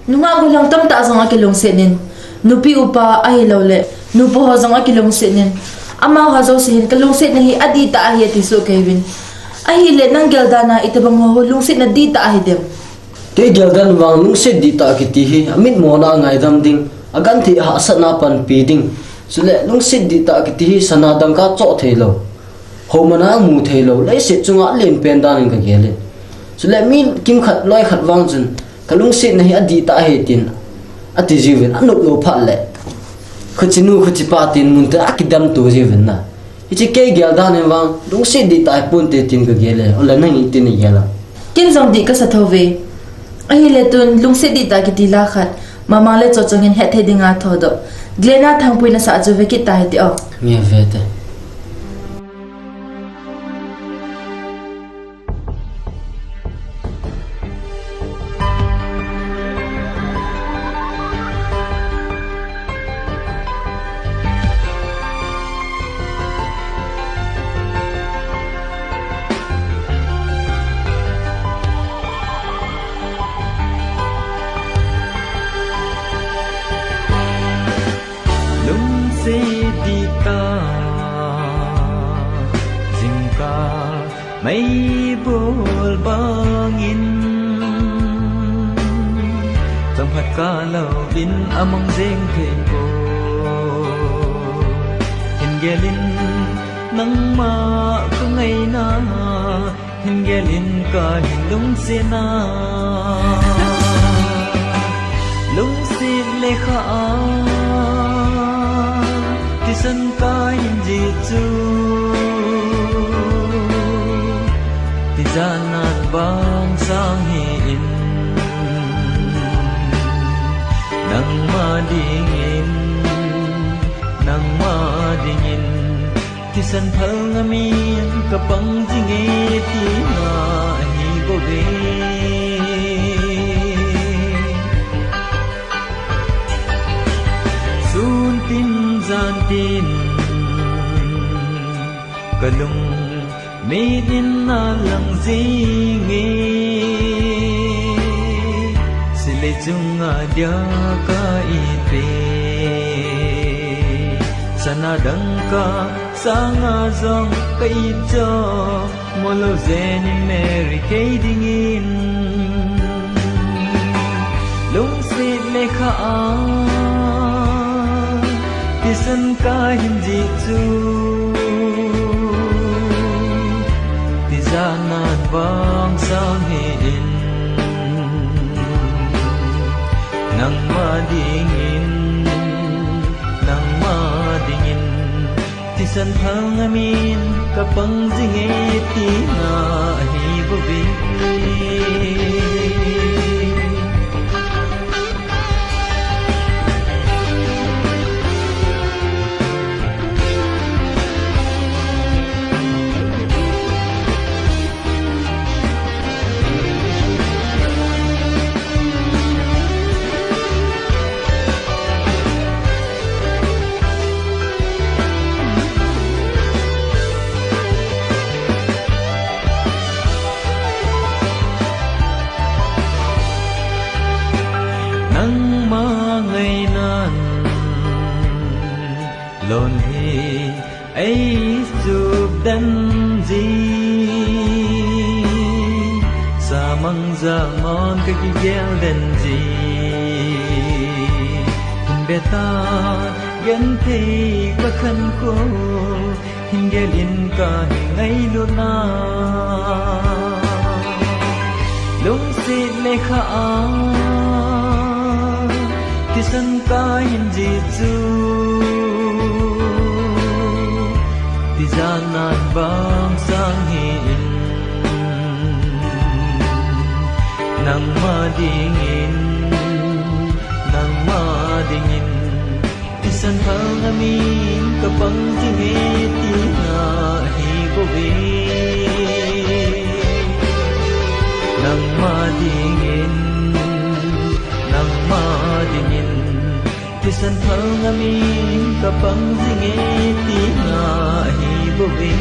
Nunga gulang tam ta zong akilong senin. Nupi upa ahi lawle. Nupo ho zong akilong senin. Ama ho zo sehin kalong set na hi adita ahi atiso Kevin. Ahi le nang geldana itabang ho lung set na dita ahi dem. Te geldan wang lung set dita kitihi amit mo na ngai dam ding agan thi ha sana pan pi ding sule lung set dita kitihi sanadang ka cho thelo ho mana mu thelo lai set chunga len pen dan ka gele sule mi kim khat loi khat wang chun kalung set na hi adita he tin ati jiwen anuk lo phat le khachinu khachipa tin mun ta akidam to jiwen na ichi ke geldan wang lung set dita pun te tin ka gele ola nang itin ni gela Kin zong di ka sa thove. Ahi le tun lung set dita kiti lakhat. Mama le cho chongin het he dinga thodo. Glena thangpui na sa ajuve ki ta heti o. nge vete Dita Zingka may bul bangin Tamhat kalau din among zeng ko Hingelin nang ma ko ngay na Hingelin ka hindong sina Lung sile ka Tisan kain jitsu Tijanat bang sanghin Nang madingin Tisan pangamin kapang jingit na hibobe Suntin zantin kalung midin na lang zingi sile junga dia ka ite sanadang ka sanga zong kaicho molo zeni meri kaidingin lung sile ka Tisan kahin jitsu Tizanan bang sanghin Nang madingin Tisan pangamin kapang zingit na hibobi Lon hi ai chụp đan gì sa mang ra ngon cái ghel đan gì hình beta gan thi ba khăn ko hình gelin ka ngay luôn na lung si le kha kisan ka hin ji chu Tijanan bang sanghin Nang madingin Tisan pangamin kapang jingit na hibobe Nang madingin Tisan pangamin kapang jingit na hibobe